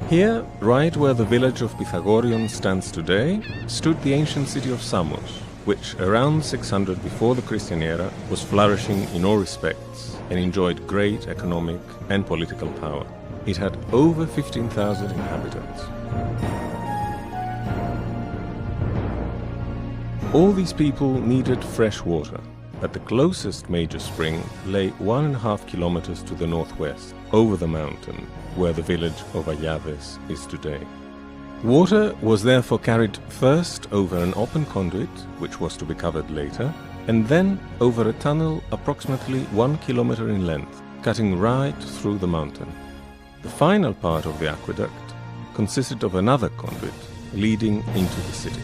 Here, right where the village of Pythagoreon stands today, stood the ancient city of Samos, which around 600 before the Christian era was flourishing in all respects and enjoyed great economic and political power. It had over 15,000 inhabitants. All these people needed fresh water, but the closest major spring lay 1.5 kilometers to the northwest, over the mountain, where the village of Ayaves is today. Water was therefore carried first over an open conduit, which was to be covered later, and then over a tunnel approximately 1 kilometer in length, cutting right through the mountain. The final part of the aqueduct consisted of another conduit leading into the city.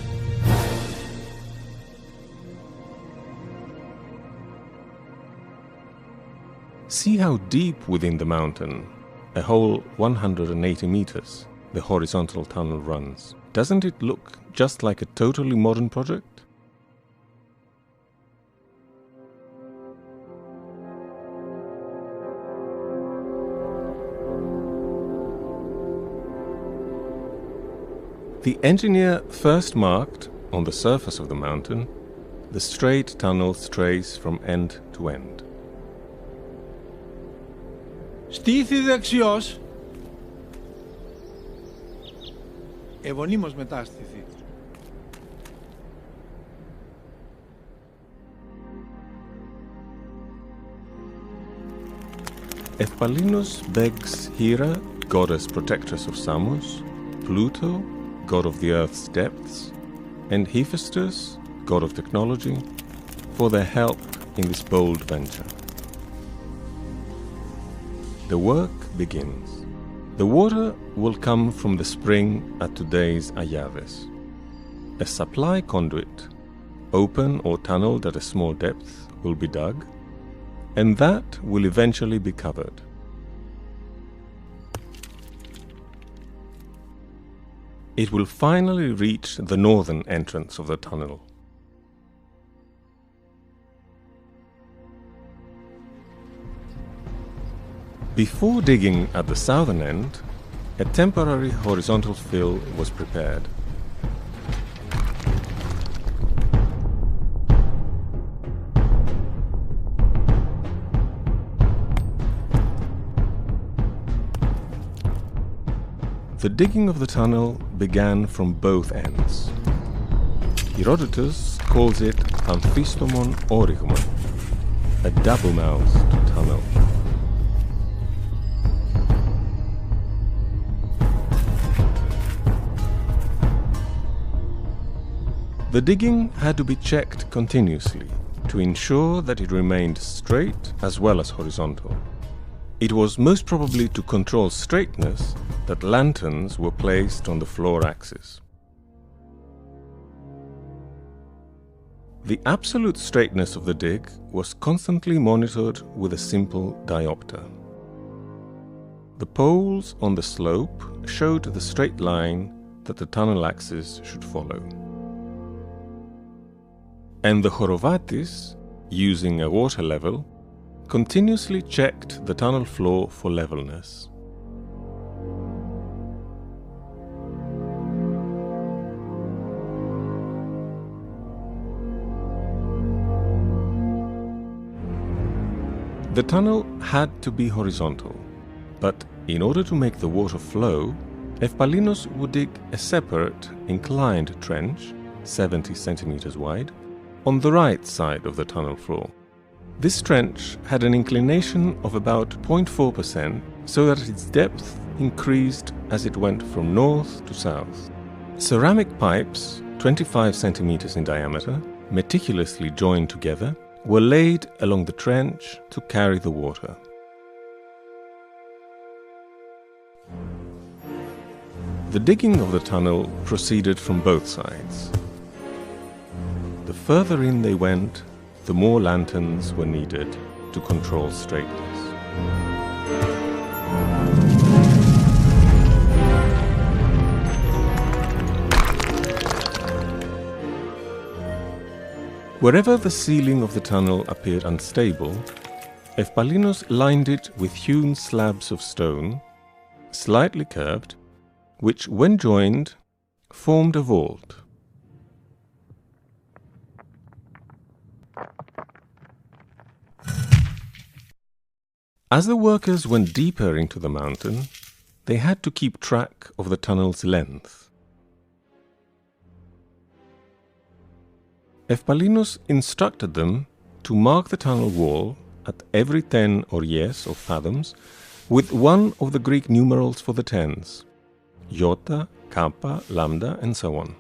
See how deep within the mountain, a whole 180 meters, the horizontal tunnel runs. Doesn't it look just like a totally modern project? The engineer first marked, on the surface of the mountain, the straight tunnel's trace from end to end. Στήθη δεξιός. Ευωνύμως μετάστηθη. Eupalinos begs Hera, goddess protectress of Samos, Pluto, god of the earth's depths, and Hephaestus, god of technology, for their help in this bold venture. The work begins. The water will come from the spring at today's Ayaves. A supply conduit, open or tunneled at a small depth, will be dug, and that will eventually be covered. It will finally reach the northern entrance of the tunnel. Before digging at the southern end, a temporary horizontal fill was prepared. The digging of the tunnel began from both ends. Herodotus calls it amphistomon origmon, a double-mouthed tunnel. The digging had to be checked continuously to ensure that it remained straight as well as horizontal. It was most probably to control straightness that lanterns were placed on the floor axis. The absolute straightness of the dig was constantly monitored with a simple diopter. The poles on the slope showed the straight line that the tunnel axis should follow. And the chorovatis, using a water level, continuously checked the tunnel floor for levelness. The tunnel had to be horizontal, but in order to make the water flow, Eupalinos would dig a separate inclined trench, 70 centimeters wide, on the right side of the tunnel floor. This trench had an inclination of about 0.4%, so that its depth increased as it went from north to south. Ceramic pipes, 25 centimeters in diameter, meticulously joined together, were laid along the trench to carry the water. The digging of the tunnel proceeded from both sides. The further in they went, the more lanterns were needed to control straightness. Wherever the ceiling of the tunnel appeared unstable, Eupalinos lined it with hewn slabs of stone, slightly curved, which, when joined, formed a vault. As the workers went deeper into the mountain, they had to keep track of the tunnel's length. Eupalinos instructed them to mark the tunnel wall at every 10 ories or fathoms with one of the Greek numerals for the tens, iota, kappa, lambda, and so on.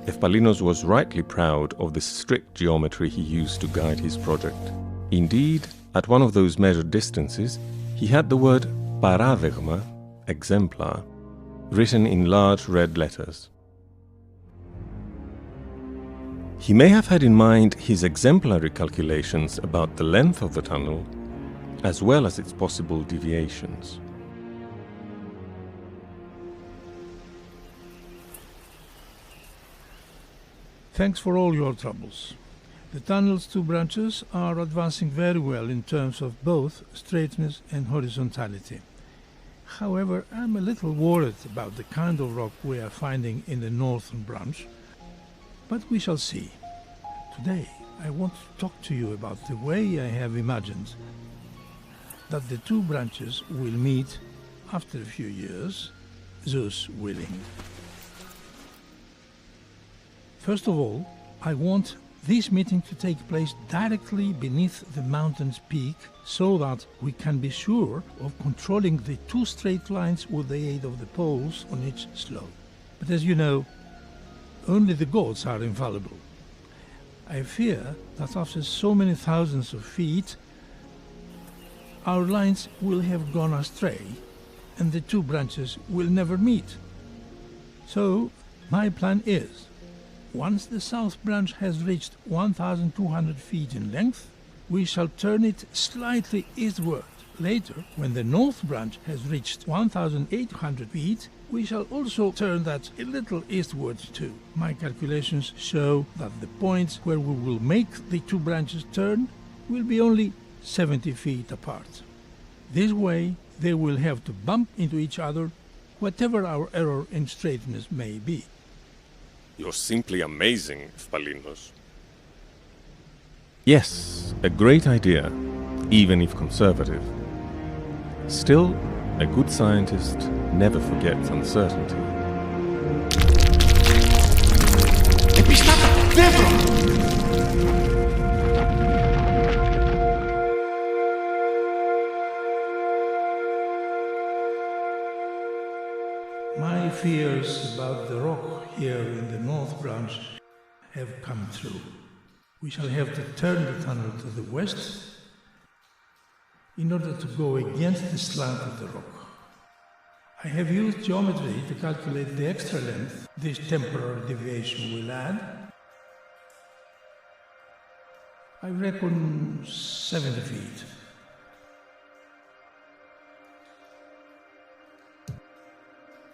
Eupalinos was rightly proud of the strict geometry he used to guide his project. Indeed, at one of those measured distances, he had the word paradeigma, exemplar, written in large red letters. He may have had in mind his exemplary calculations about the length of the tunnel, as well as its possible deviations. Thanks for all your troubles. The tunnel's two branches are advancing very well in terms of both straightness and horizontality. However, I'm a little worried about the kind of rock we are finding in the northern branch, but we shall see. Today, I want to talk to you about the way I have imagined that the two branches will meet after a few years, Zeus willing. First of all, I want this meeting to take place directly beneath the mountain's peak so that we can be sure of controlling the two straight lines with the aid of the poles on each slope. But as you know, only the gods are infallible. I fear that after so many thousands of feet, our lines will have gone astray and the two branches will never meet. So, my plan is, once the south branch has reached 1,200 feet in length, we shall turn it slightly eastward. Later, when the north branch has reached 1,800 feet, we shall also turn that a little eastward too. My calculations show that the points where we will make the two branches turn will be only 70 feet apart. This way, they will have to bump into each other, whatever our error in straightness may be. You're simply amazing, Eupalinos. Yes, a great idea, even if conservative. Still, a good scientist never forgets uncertainty. My fears about the rock here in the north branch have come true. We shall have to turn the tunnel to the west in order to go against the slant of the rock. I have used geometry to calculate the extra length this temporary deviation will add. I reckon 70 feet.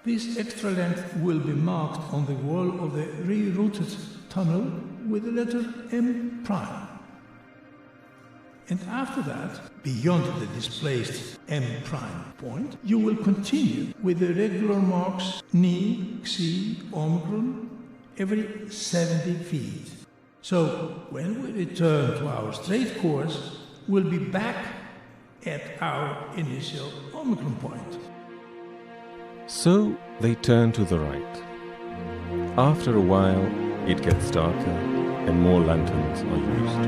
This extra length will be marked on the wall of the rerouted tunnel with the letter M prime. And after that, beyond the displaced M prime point, you will continue with the regular marks Ni, Xi, Omicron every 70 feet. So, when we return to our straight course, we'll be back at our initial Omicron point. So they turn to the right. After a while, it gets darker and more lanterns are used.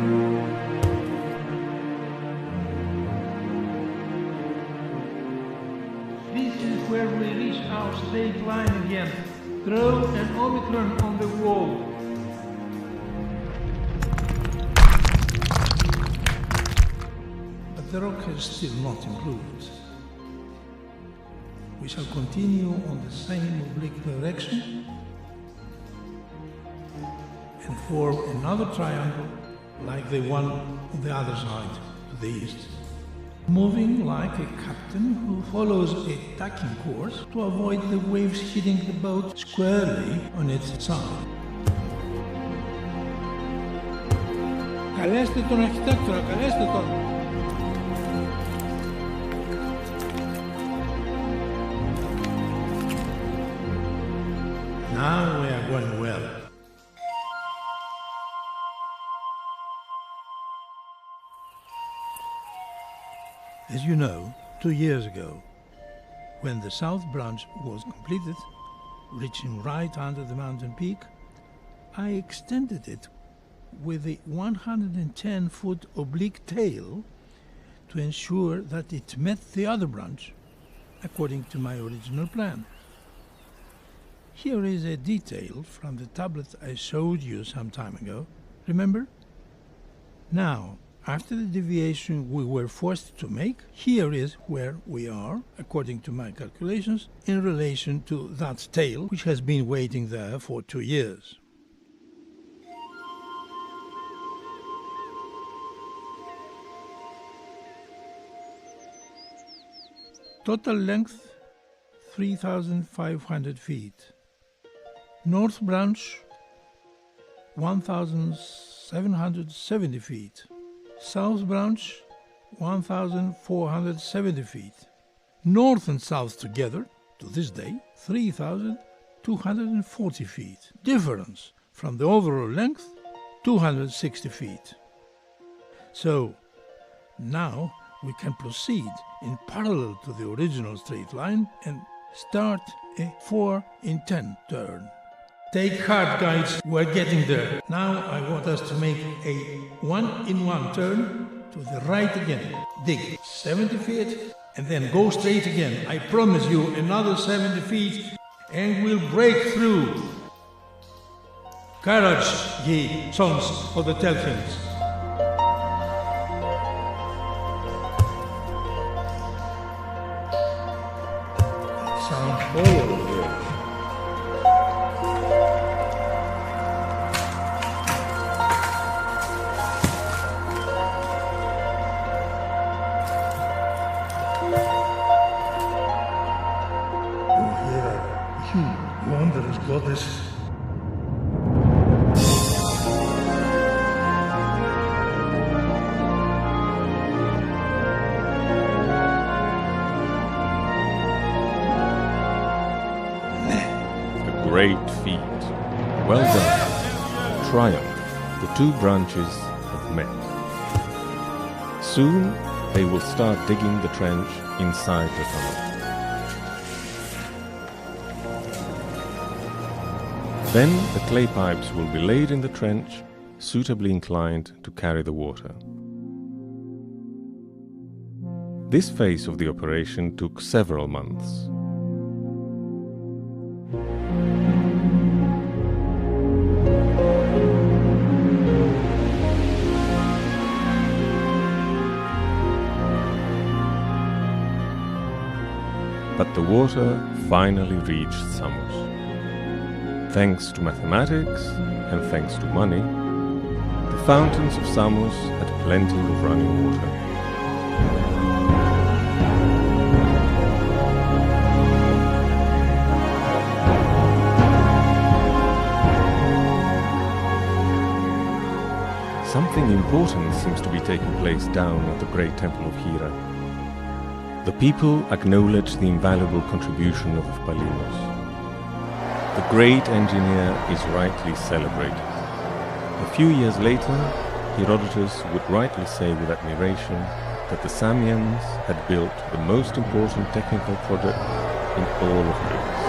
This is where we reach our straight line again. Throw an Omicron on the wall. But the rock has still not improved. We shall continue on the same oblique direction and form another triangle like the one on the other side to the east, moving like a captain who follows a tacking course to avoid the waves hitting the boat squarely on its side. Καλέστε τον αρχιτέκτορα, καλέστε τον! Now we are going well. As you know, 2 years ago, when the south branch was completed, reaching right under the mountain peak, I extended it with a 110-foot oblique tail to ensure that it met the other branch according to my original plan. Here is a detail from the tablet I showed you some time ago. Remember? Now, after the deviation we were forced to make, here is where we are, according to my calculations, in relation to that tail which has been waiting there for 2 years. Total length 3,500 feet. North branch 1,770 feet. South branch 1,470 feet. North and south together, to this day, 3,240 feet. Difference from the overall length, 260 feet. So, now we can proceed in parallel to the original straight line and start a 4 in 10 turn. Take heart, guys, we're getting there. Now I want us to make a 1 in 1 turn to the right again. Dig 70 feet and then go straight again. I promise you another 70 feet and we'll break through. Courage, ye sons of the Telchians. Sound all over here. Wondrous goddess. A great feat. Well done. Triumph. The two branches have met. Soon they will start digging the trench inside the tunnel. Then the clay pipes will be laid in the trench, suitably inclined to carry the water. This phase of the operation took several months. But the water finally reached Samos. Thanks to mathematics and thanks to money, the fountains of Samos had plenty of running water. Something important seems to be taking place down at the great temple of Hera. The people acknowledge the invaluable contribution of Eupalinos. The great engineer is rightly celebrated. A few years later, Herodotus would rightly say with admiration that the Samians had built the most important technical project in all of Greece.